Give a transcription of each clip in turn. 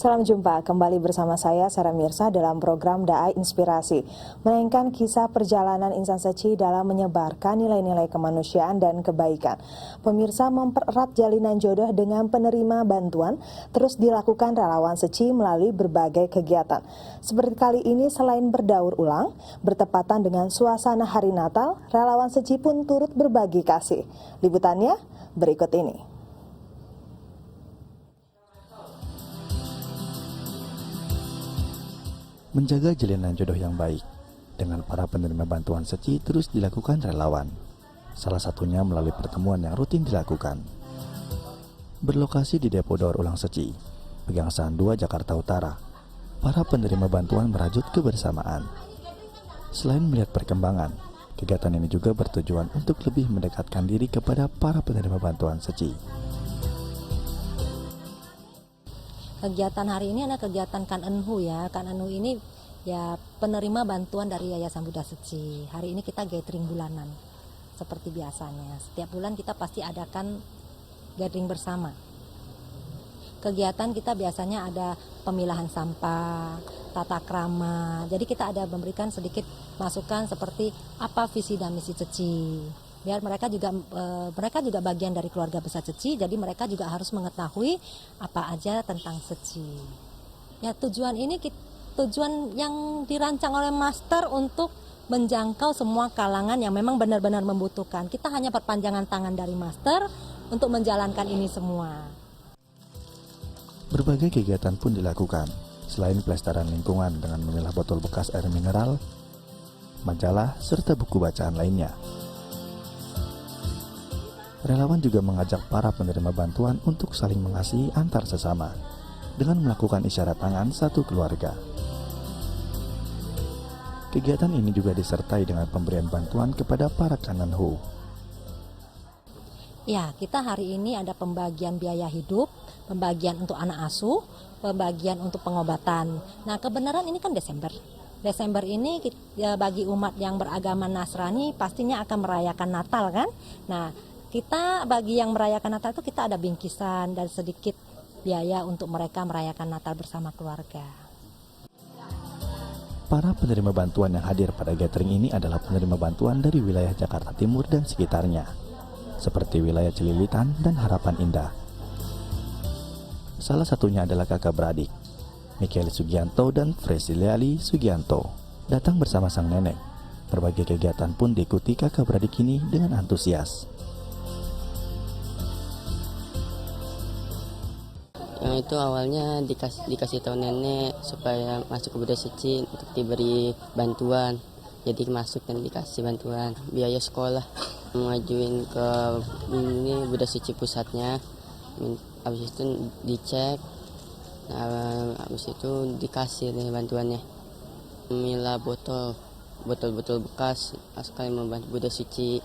Salam jumpa kembali bersama saya Sarah Mirsa dalam program Daai Inspirasi, melainkan kisah perjalanan insan Seci dalam menyebarkan nilai-nilai kemanusiaan dan kebaikan. Pemirsa, mempererat jalinan jodoh dengan penerima bantuan terus dilakukan relawan Seci melalui berbagai kegiatan. Seperti kali ini, selain berdaur ulang, bertepatan dengan suasana hari Natal, relawan Seci pun turut berbagi kasih. Liputannya berikut ini. Menjaga jalinan jodoh yang baik dengan para penerima bantuan Seci terus dilakukan relawan. Salah satunya melalui pertemuan yang rutin dilakukan. Berlokasi di Depo Daur Ulang Seci, Pegangsaan 2 Jakarta Utara, para penerima bantuan merajut kebersamaan. Selain melihat perkembangan, kegiatan ini juga bertujuan untuk lebih mendekatkan diri kepada para penerima bantuan Seci. Kegiatan hari ini adalah kegiatan Kan Enhu ya. Kan Enhu ini ya penerima bantuan dari Yayasan Buddha Seci. Hari ini kita gathering bulanan seperti biasanya. Setiap bulan kita pasti adakan gathering bersama. Kegiatan kita biasanya ada pemilahan sampah, tata krama. Jadi kita ada memberikan sedikit masukan seperti apa visi dan misi Seci. Biar mereka juga bagian dari keluarga besar Seci, jadi mereka juga harus mengetahui apa aja tentang Seci. Ya, tujuan yang dirancang oleh Master untuk menjangkau semua kalangan yang memang benar-benar membutuhkan. Kita hanya perpanjangan tangan dari Master untuk menjalankan ini semua. Berbagai kegiatan pun dilakukan, selain pelestarian lingkungan dengan memilah botol bekas air mineral, majalah, serta buku bacaan lainnya. Relawan juga mengajak para penerima bantuan untuk saling mengasihi antar sesama dengan melakukan isyarat tangan satu keluarga. Kegiatan ini juga disertai dengan pemberian bantuan kepada para Kan Enhu. Ya, kita hari ini ada pembagian biaya hidup, pembagian untuk anak asuh, pembagian untuk pengobatan. Nah, kebenaran ini kan Desember. Desember ini bagi umat yang beragama Nasrani pastinya akan merayakan Natal kan. Nah, kita bagi yang merayakan Natal itu kita ada bingkisan dan sedikit biaya untuk mereka merayakan Natal bersama keluarga. Para penerima bantuan yang hadir pada gathering ini adalah penerima bantuan dari wilayah Jakarta Timur dan sekitarnya, seperti wilayah Celilitan dan Harapan Indah. Salah satunya adalah kakak beradik, Michael Sugianto dan Fresiliali Sugianto, datang bersama sang nenek. Berbagai kegiatan pun diikuti kakak beradik ini dengan antusias. Yang itu awalnya dikasih tahu nenek supaya masuk ke Buddha Seci untuk diberi bantuan. Jadi masuk dan dikasih bantuan biaya sekolah. Mengajuin ke ini Buddha Seci pusatnya. Habis itu dicek. Nah, habis itu dikasih nih bantuannya. Memilah botol bekas sekali membantu Buddha Seci.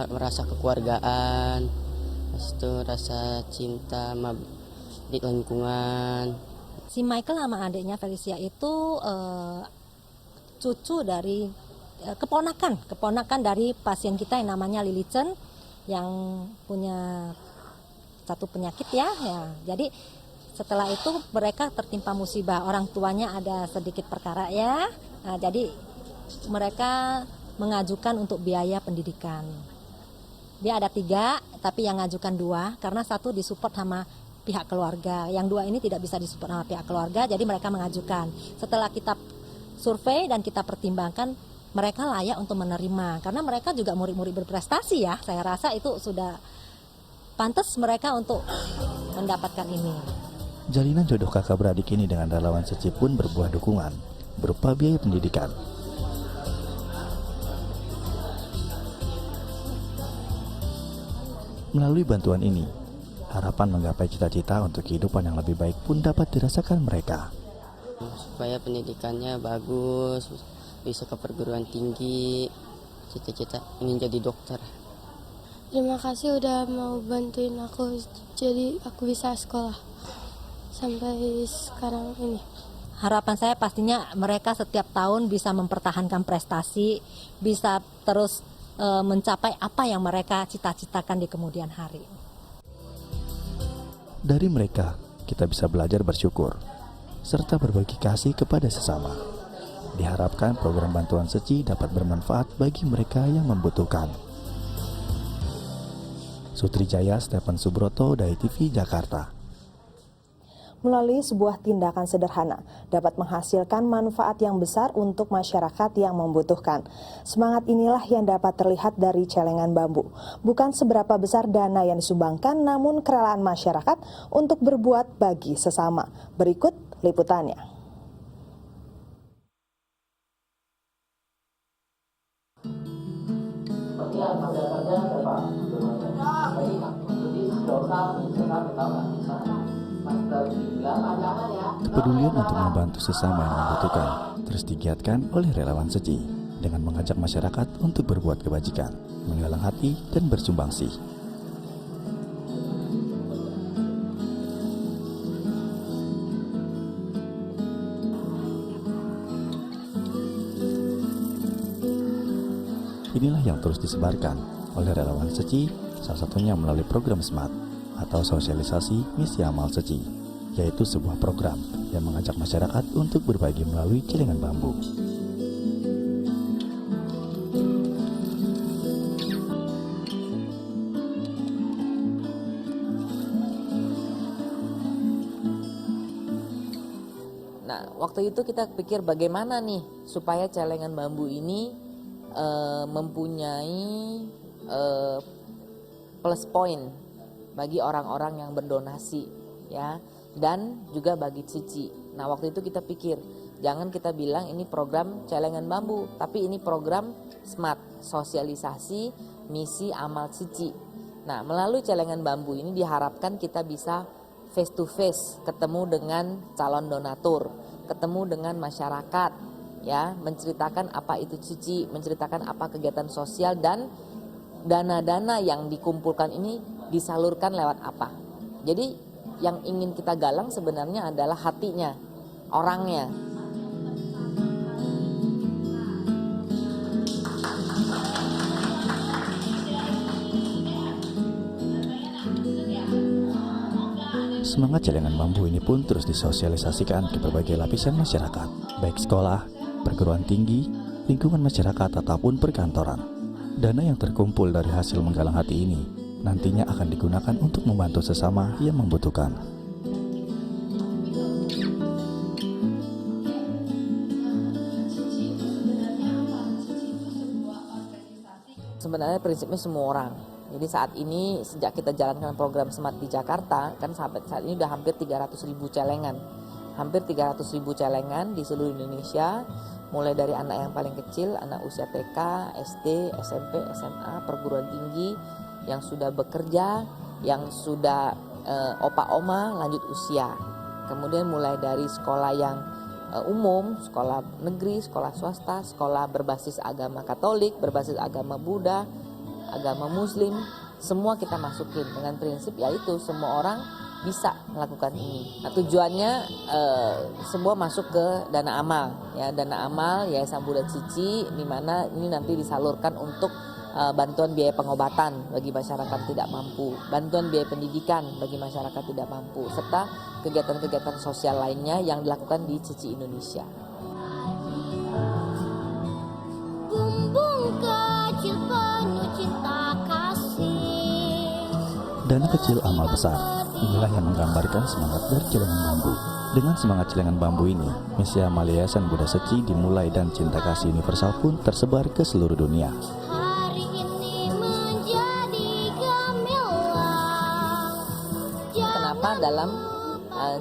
Merasa kekeluargaan. Habis itu rasa cinta di lingkungan. Si Michael sama adiknya Felicia itu cucu dari keponakan dari pasien kita yang namanya Lili Chen yang punya satu penyakit ya. Jadi setelah itu mereka tertimpa musibah, orang tuanya ada sedikit perkara ya. Nah, jadi mereka mengajukan untuk biaya pendidikan. Dia ada 3, tapi yang ngajukan 2 karena 1 disupport sama pihak keluarga. Yang 2 ini tidak bisa disupport sama pihak keluarga, jadi mereka mengajukan. Setelah kita survei dan kita pertimbangkan, mereka layak untuk menerima karena mereka juga murid-murid berprestasi ya. Saya rasa itu sudah pantas mereka untuk mendapatkan ini. Jalinan jodoh kakak beradik ini dengan relawan Seci pun berbuah dukungan berupa biaya pendidikan. Melalui bantuan ini, harapan menggapai cita-cita untuk kehidupan yang lebih baik pun dapat dirasakan mereka. Supaya pendidikannya bagus, bisa ke perguruan tinggi, cita-cita ingin jadi dokter. Terima kasih udah mau bantuin aku, jadi aku bisa sekolah sampai sekarang ini. Harapan saya pastinya mereka setiap tahun bisa mempertahankan prestasi, bisa terus mencapai apa yang mereka cita-citakan di kemudian hari. Dari mereka, kita bisa belajar bersyukur, serta berbagi kasih kepada sesama. Diharapkan program bantuan seci dapat bermanfaat bagi mereka yang membutuhkan. Sutrijaya Stephen Subroto, Dai TV, Jakarta. Melalui sebuah tindakan sederhana dapat menghasilkan manfaat yang besar untuk masyarakat yang membutuhkan. Semangat inilah yang dapat terlihat dari Celengan Bambu. Bukan seberapa besar dana yang disumbangkan, namun kerelaan masyarakat untuk berbuat bagi sesama. Berikut liputannya. Kepedulian untuk membantu sesama yang membutuhkan terus digiatkan oleh relawan seci dengan mengajak masyarakat untuk berbuat kebajikan, menggalang hati, dan bersumbangsi. Inilah yang terus disebarkan oleh relawan seci, salah satunya melalui program SMART atau sosialisasi misi amal seci, yaitu sebuah program yang mengajak masyarakat untuk berbagi melalui Celengan Bambu. Nah, waktu itu kita pikir bagaimana nih supaya Celengan Bambu ini mempunyai plus point bagi orang-orang yang berdonasi, ya, dan juga bagi cici. Nah, waktu itu kita pikir jangan kita bilang ini program Celengan Bambu, tapi ini program SMART, sosialisasi misi amal cici. Nah, melalui Celengan Bambu ini diharapkan kita bisa face to face, ketemu dengan calon donatur, ketemu dengan masyarakat, ya, menceritakan apa itu cici, menceritakan apa kegiatan sosial, dan dana-dana yang dikumpulkan ini disalurkan lewat apa. Jadi yang ingin kita galang sebenarnya adalah hatinya, orangnya. Semangat Celengan Bambu ini pun terus disosialisasikan ke berbagai lapisan masyarakat, baik sekolah, perguruan tinggi, lingkungan masyarakat, ataupun perkantoran. Dana yang terkumpul dari hasil menggalang hati ini nantinya akan digunakan untuk membantu sesama yang membutuhkan. Sebenarnya prinsipnya semua orang. Jadi saat ini sejak kita jalankan program SMART di Jakarta, kan sampai saat ini udah hampir 300.000 celengan. Hampir 300.000 celengan di seluruh Indonesia, mulai dari anak yang paling kecil, anak usia TK, SD, SMP, SMA, perguruan tinggi, yang sudah bekerja, yang sudah opa-oma lanjut usia. Kemudian mulai dari sekolah yang umum, sekolah negeri, sekolah swasta, sekolah berbasis agama Katolik, berbasis agama Buddha, agama Muslim, semua kita masukin dengan prinsip yaitu semua orang bisa melakukan ini. Nah, tujuannya semua masuk ke dana amal, ya, dana amal Yayasan Buddha Cici, di mana ini nanti disalurkan untuk bantuan biaya pengobatan bagi masyarakat tidak mampu, bantuan biaya pendidikan bagi masyarakat tidak mampu, serta kegiatan-kegiatan sosial lainnya yang dilakukan di Cici Indonesia. Bumbung kecil penuh cinta kasih. Dana kecil amal besar, inilah yang menggambarkan semangat dari Celengan Bambu. Dengan semangat Celengan Bambu ini, misi amal Yayasan Buddha Seci dimulai dan cinta kasih universal pun tersebar ke seluruh dunia. Kenapa dalam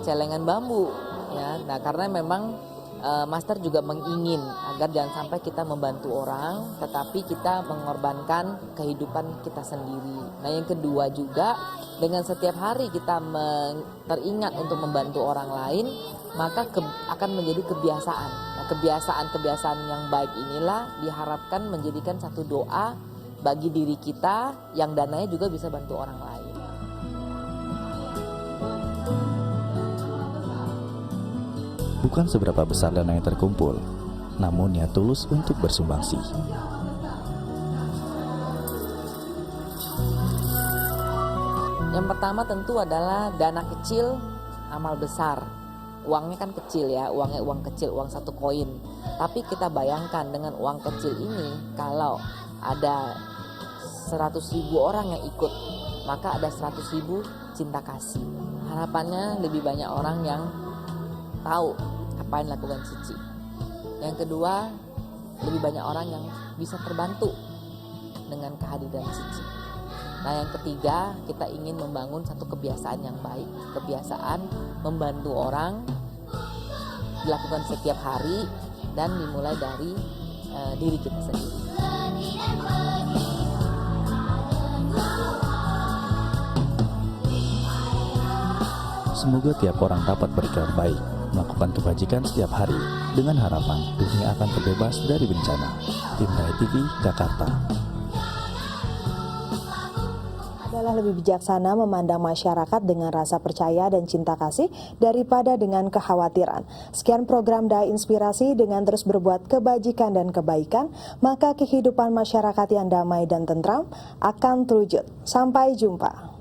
Celengan Bambu, ya? Nah, karena memang Master juga mengingin agar jangan sampai kita membantu orang, tetapi kita mengorbankan kehidupan kita sendiri. Nah, yang kedua juga dengan setiap hari kita teringat untuk membantu orang lain, maka akan menjadi kebiasaan. Nah, kebiasaan-kebiasaan yang baik inilah diharapkan menjadikan satu doa bagi diri kita yang dananya juga bisa bantu orang lain. Bukan seberapa besar dana yang terkumpul, namun niat tulus untuk bersumbangsi. Yang pertama tentu adalah dana kecil amal besar. Uangnya kan kecil ya, uangnya uang kecil, uang 1 koin. Tapi kita bayangkan dengan uang kecil ini, kalau ada 100.000 orang yang ikut, maka ada 100.000 cinta kasih. Harapannya lebih banyak orang yang tahu apa yang dilakukan Cici. Yang kedua, lebih banyak orang yang bisa terbantu dengan kehadiran Cici. Nah, yang ketiga, kita ingin membangun satu kebiasaan yang baik. Kebiasaan membantu orang dilakukan setiap hari dan dimulai dari diri kita sendiri. Semoga tiap orang dapat berikrar baik, melakukan kebajikan setiap hari, dengan harapan dunia akan terbebas dari bencana. Tim DAI TV, Jakarta. Adalah lebih bijaksana memandang masyarakat dengan rasa percaya dan cinta kasih daripada dengan kekhawatiran. Sekian program DAI Inspirasi. Dengan terus berbuat kebajikan dan kebaikan, maka kehidupan masyarakat yang damai dan tentram akan terwujud. Sampai jumpa.